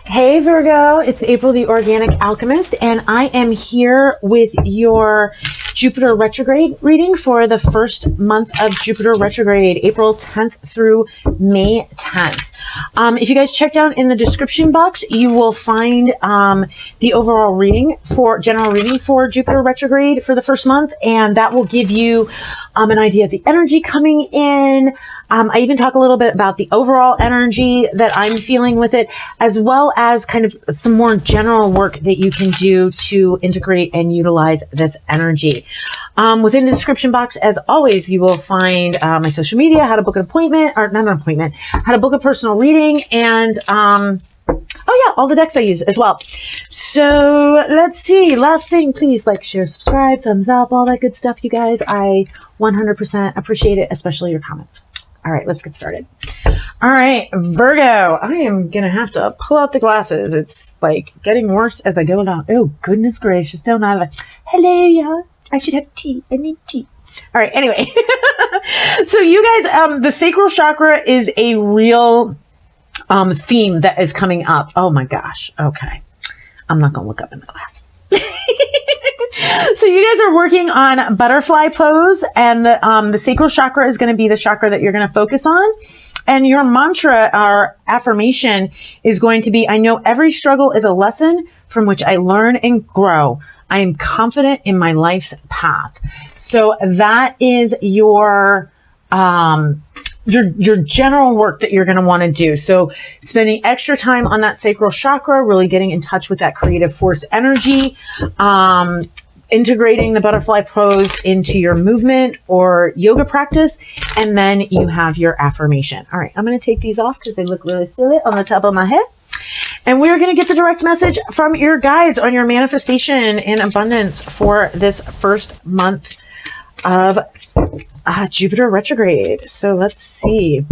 Hey Virgo, it's April the Organic Alchemist, and I am here with your Jupiter Retrograde reading for the first month of Jupiter Retrograde, April 10th through May 10th. If you guys check down in the description box, you will find the overall reading general reading for Jupiter Retrograde for the first month, and that will give you an idea of the energy coming in. I even talk a little bit about the overall energy that I'm feeling with it, as well as kind of some more general work that you can do to integrate and utilize this energy. Within the description box, as always, you will find my social media, how to book an appointment, or not an appointment, how to book a personal reading, and oh yeah, all the decks I use as well. So let's see. Last thing, please like, share, subscribe, thumbs up, all that good stuff, you guys. I 100% appreciate it, especially your comments. All right, let's get started. All right, Virgo, I am going to have to pull out the glasses. It's like getting worse as I go along. Oh, goodness gracious. Don't I like, hello, y'all. I should have tea. I need tea. All right, anyway. So you guys, the sacral chakra is a real theme that is coming up. Oh my gosh. Okay. I'm not going to look up in the glasses. So you guys are working on butterfly pose, and the sacral chakra is going to be the chakra that you're going to focus on. And your mantra or affirmation is going to be, I know every struggle is a lesson from which I learn and grow. I am confident in my life's path. So that is your general work that you're going to want to do. So spending extra time on that sacral chakra, really getting in touch with that creative force energy, integrating the butterfly pose into your movement or yoga practice, and then you have your affirmation. All right, I'm going to take these off because they look really silly on the top of my head. And we're going to get the direct message from your guides on your manifestation and abundance for this first month of Jupiter retrograde. So let's see.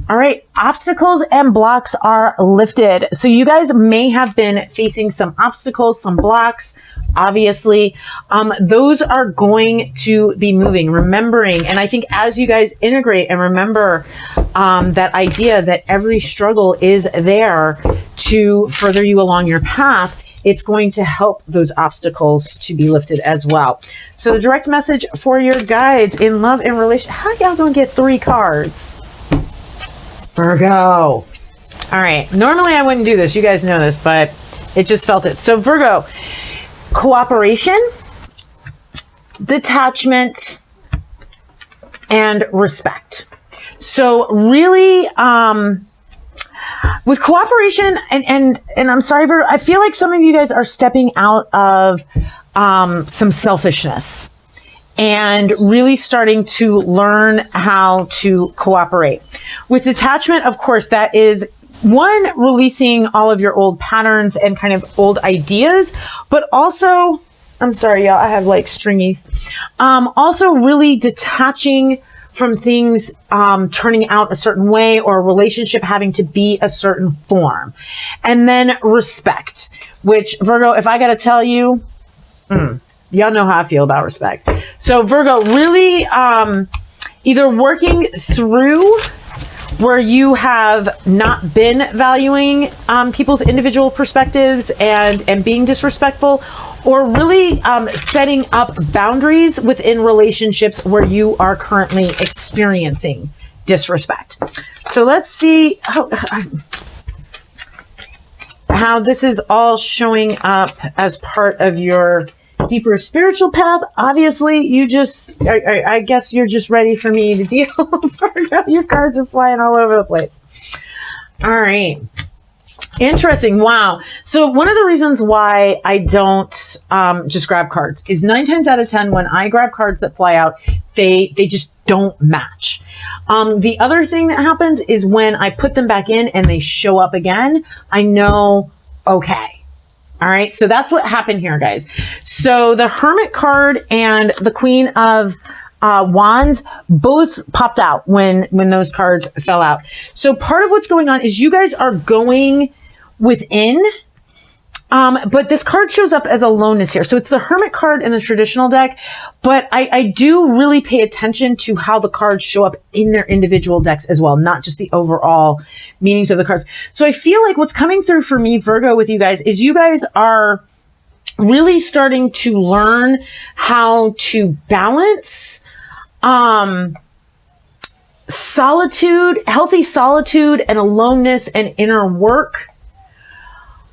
All right. Obstacles and blocks are lifted. So you guys may have been facing some obstacles, some blocks. Obviously, those are going to be moving, remembering. And I think as you guys integrate and remember that idea that every struggle is there to further you along your path, it's going to help those obstacles to be lifted as well. So the direct message for your guides in love and relation. How y'all gonna get 3 cards? Virgo. All right. Normally I wouldn't do this. You guys know this, but it just felt it. So Virgo, cooperation, detachment, and respect. So really, with cooperation, and I'm sorry, Virgo, I feel like some of you guys are stepping out of some selfishness and really starting to learn how to cooperate. With detachment, of course, that is one, releasing all of your old patterns and kind of old ideas, but also, I'm sorry, y'all, I have like stringies. Also really detaching from things turning out a certain way or a relationship having to be a certain form. And then respect, which Virgo, if I got to tell you, y'all know how I feel about respect. So Virgo, really either working through where you have not been valuing people's individual perspectives and being disrespectful, or really setting up boundaries within relationships where you are currently experiencing disrespect. So let's see how this is all showing up as part of your deeper spiritual path. Obviously, I guess you're just ready for me to deal. Your cards are flying all over the place. All right. Interesting. Wow. So one of the reasons why I don't just grab cards is 9 times out of 10, when I grab cards that fly out, they just don't match. The other thing that happens is when I put them back in and they show up again, I know, okay. All right. So that's what happened here, guys. So the Hermit card and the Queen of Wands both popped out when those cards fell out. So part of what's going on is you guys are going within But this card shows up as aloneness here. So it's the Hermit card in the traditional deck, but I do really pay attention to how the cards show up in their individual decks as well, not just the overall meanings of the cards. So I feel like what's coming through for me, Virgo, with you guys is you guys are really starting to learn how to balance solitude, healthy solitude and aloneness and inner work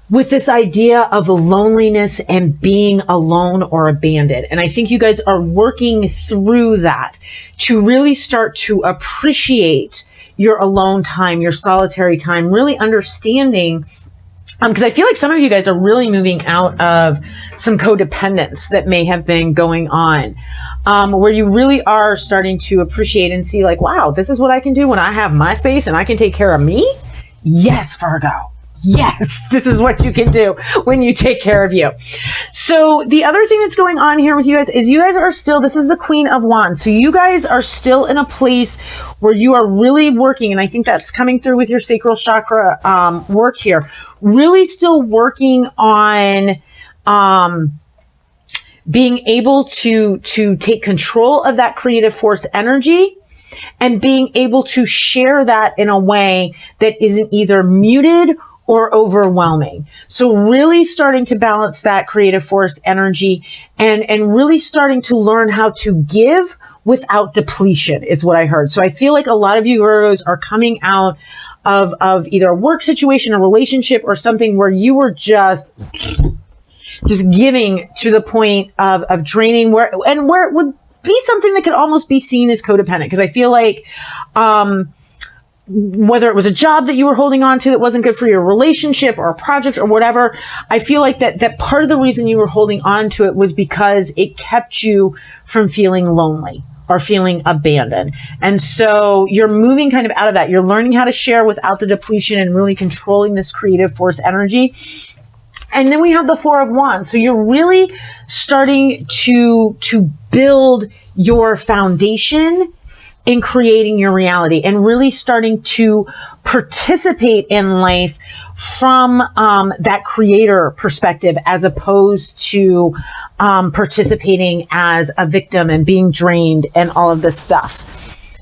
with this idea of loneliness and being alone or abandoned. And I think you guys are working through that to really start to appreciate your alone time, your solitary time, really understanding, because I feel like some of you guys are really moving out of some codependence that may have been going on, where you really are starting to appreciate and see like, wow, this is what I can do when I have my space and I can take care of me. Yes, Virgo. Yes, this is what you can do when you take care of you. So the other thing that's going on here with you guys is you guys are still, this is the Queen of Wands. So you guys are still in a place where you are really working. And I think that's coming through with your sacral chakra work here. Really still working on being able to take control of that creative force energy and being able to share that in a way that isn't either muted or overwhelming. So really starting to balance that creative force energy and really starting to learn how to give without depletion is what I heard. So I feel like a lot of you Virgos are coming out of either a work situation, a relationship, or something where you were just giving to the point of draining, where it would be something that could almost be seen as codependent. Because I feel like, whether it was a job that you were holding on to that wasn't good for your relationship or a project or whatever, I feel like that part of the reason you were holding on to it was because it kept you from feeling lonely or feeling abandoned. And so you're moving kind of out of that. You're learning how to share without the depletion and really controlling this creative force energy. And then we have the Four of Wands. So you're really starting to build your foundation in creating your reality and really starting to participate in life from that creator perspective, as opposed to participating as a victim and being drained and all of this stuff.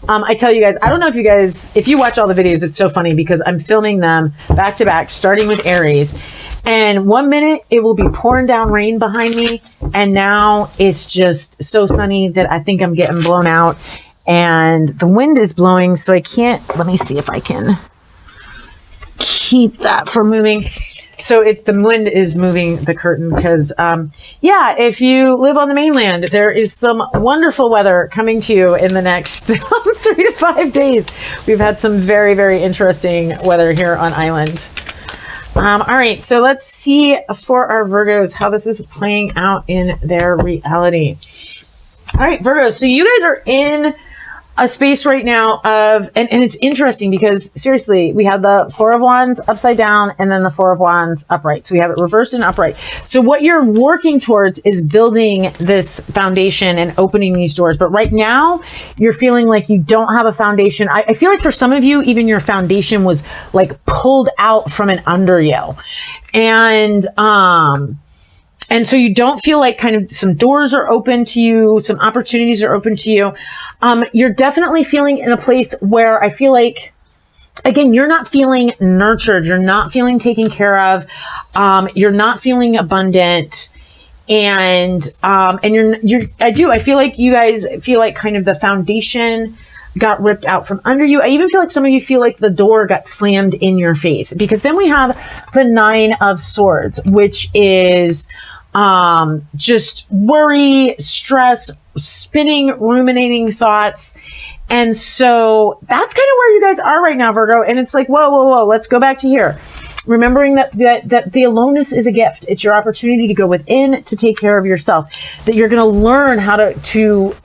I tell you guys, I don't know if you guys, if you watch all the videos, it's so funny because I'm filming them back to back, starting with Aries. And 1 minute it will be pouring down rain behind me. And now it's just so sunny that I think I'm getting blown out. And the wind is blowing, so I can't, let me see if I can keep that from moving. So the wind is moving the curtain because, yeah, if you live on the mainland, there is some wonderful weather coming to you in the next 3 to 5 days. We've had some very, very interesting weather here on island. All right, so let's see for our Virgos how this is playing out in their reality. All right, Virgos, so you guys are in a space right now of, and it's interesting because seriously, we have the Four of Wands upside down and then the Four of Wands upright. So we have it reversed and upright. So what you're working towards is building this foundation and opening these doors. But right now you're feeling like you don't have a foundation. I feel like for some of you, even your foundation was like pulled out from and under you. And so you don't feel like kind of some doors are open to you, some opportunities are open to you. You're definitely feeling in a place where I feel like, again, you're not feeling nurtured. You're not feeling taken care of. You're not feeling abundant. I feel like you guys feel like kind of the foundation got ripped out from under you. I even feel like some of you feel like the door got slammed in your face, because then we have the Nine of Swords, which is just worry, stress, spinning, ruminating thoughts. And so that's kind of where you guys are right now, Virgo. And it's like, whoa, let's go back to here. Remembering that the aloneness is a gift. It's your opportunity to go within, to take care of yourself, that you're going to learn how to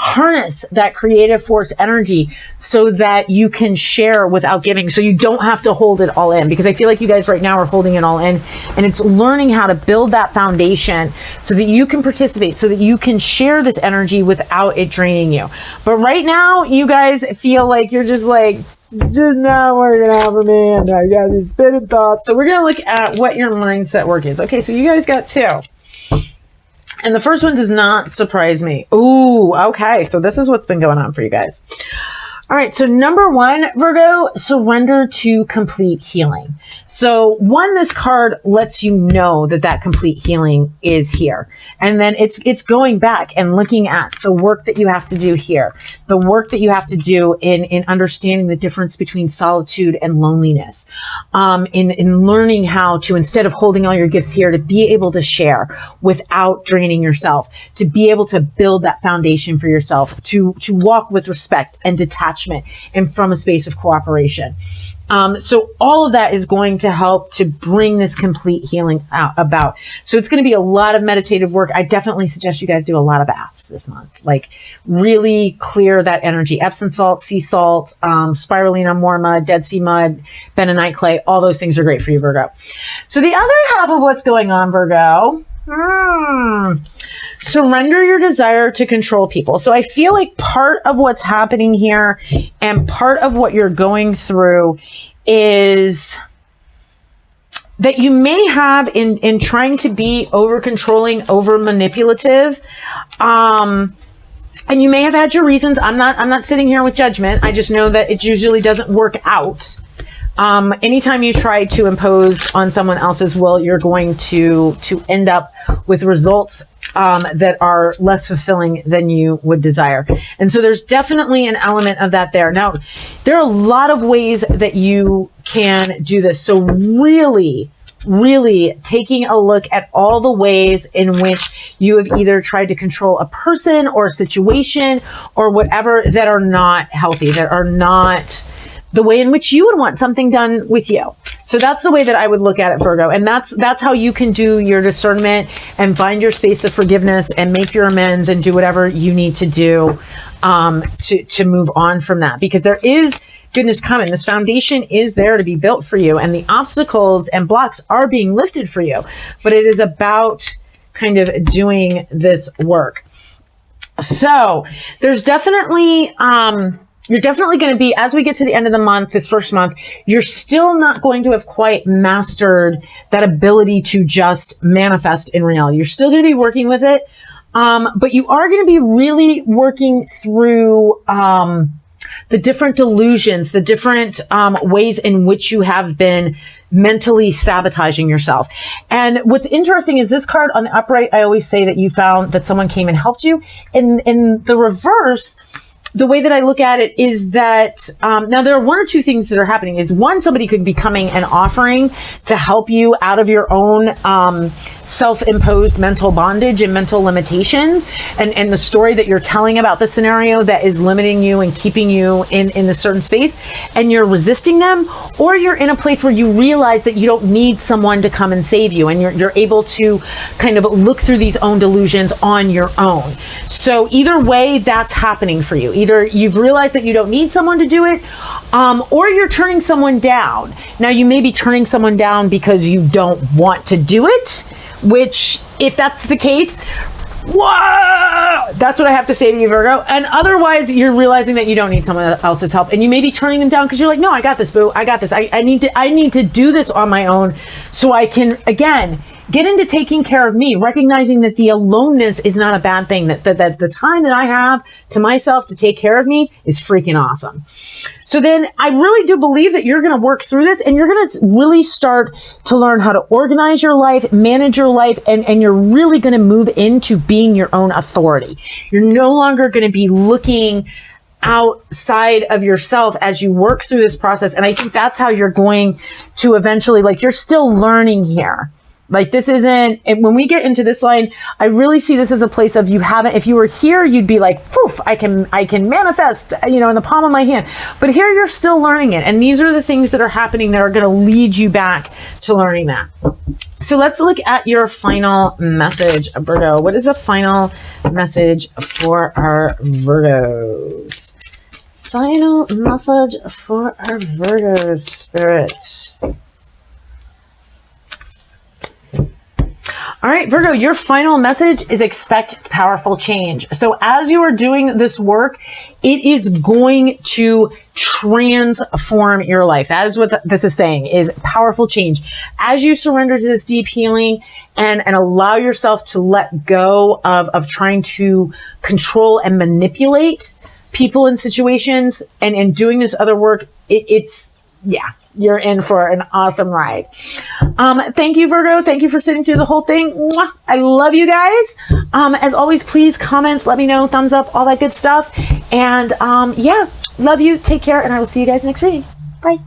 harness that creative force energy so that you can share without giving, so you don't have to hold it all in, because I feel like you guys right now are holding it all in, and it's learning how to build that foundation so that you can participate, so that you can share this energy without it draining you. But right now you guys feel like you're just like just not working out for me, and I got these spinning thoughts. So we're going to look at what your mindset work is. Okay, so you guys got 2. And the first one does not surprise me. Ooh, okay. So this is what's been going on for you guys. All right. So number 1, Virgo, surrender to complete healing. So 1, this card lets you know that that complete healing is here. And then it's going back and looking at the work that you have to do here, the work that you have to do in understanding the difference between solitude and loneliness, in learning how to, instead of holding all your gifts here, to be able to share without draining yourself, to be able to build that foundation for yourself, to walk with respect and detachment and from a space of cooperation. So all of that is going to help to bring this complete healing about. So it's going to be a lot of meditative work. I definitely suggest you guys do a lot of baths this month. Like really clear that energy. Epsom salt, sea salt, spirulina, morma, Dead Sea mud, bentonite clay. All those things are great for you, Virgo. So the other half of what's going on, Virgo, surrender your desire to control people. So I feel like part of what's happening here and part of what you're going through is that you may have in trying to be over controlling, over manipulative. And you may have had your reasons. I'm not sitting here with judgment. I just know that it usually doesn't work out. Anytime you try to impose on someone else's will, you're going to end up with results that are less fulfilling than you would desire. And so there's definitely an element of that there. Now, there are a lot of ways that you can do this. So really taking a look at all the ways in which you have either tried to control a person or a situation or whatever that are not healthy, that are not the way in which you would want something done with you. So that's the way that I would look at it, Virgo. And that's how you can do your discernment and find your space of forgiveness and make your amends and do whatever you need to do to move on from that. Because there is goodness coming. This foundation is there to be built for you. And the obstacles and blocks are being lifted for you. But it is about kind of doing this work. So there's definitely... you're definitely going to be, as we get to the end of the month, this first month, you're still not going to have quite mastered that ability to just manifest in reality. You're still going to be working with it, but you are going to be really working through the different delusions, the different ways in which you have been mentally sabotaging yourself. And what's interesting is this card on the upright, I always say that you found that someone came and helped you. In the reverse, the way that I look at it is that, now there are 1 or 2 things that are happening. Is 1, somebody could be coming and offering to help you out of your own self-imposed mental bondage and mental limitations, and the story that you're telling about the scenario that is limiting you and keeping you in a certain space, and you're resisting them, or you're in a place where you realize that you don't need someone to come and save you, and you're able to kind of look through these own delusions on your own. So either way, that's happening for you. Either you've realized that you don't need someone to do it, or you're turning someone down. Now, you may be turning someone down because you don't want to do it, which, if that's the case, whoa, that's what I have to say to you, Virgo. And otherwise, you're realizing that you don't need someone else's help, and you may be turning them down because you're like, no, I got this, boo. I got this. I need to do this on my own so I can, again, get into taking care of me, recognizing that the aloneness is not a bad thing, that the time that I have to myself to take care of me is freaking awesome. So then I really do believe that you're going to work through this, and you're going to really start to learn how to organize your life, manage your life, and you're really going to move into being your own authority. You're no longer going to be looking outside of yourself as you work through this process. And I think that's how you're going to eventually, like, you're still learning here. Like, this isn't, when we get into this line, I really see this as a place of, you haven't, if you were here, you'd be like, poof, I can manifest, in the palm of my hand. But here you're still learning it. And these are the things that are happening that are going to lead you back to learning that. So let's look at your final message, Virgo. What is the final message for our Virgos? Final message for our Virgos, Spirit. All right. right, Virgo, your final message is expect powerful change. So as you are doing this work, it is going to transform your life. That is what this is saying, is powerful change. As you surrender to this deep healing and allow yourself to let go of trying to control and manipulate people and situations and doing this other work, yeah, you're in for an awesome ride. Thank you, Virgo. Thank you for sitting through the whole thing. Mwah! I love you guys. As always, please comments, let me know, thumbs up, all that good stuff. And yeah, love you. Take care. And I will see you guys next reading. Bye.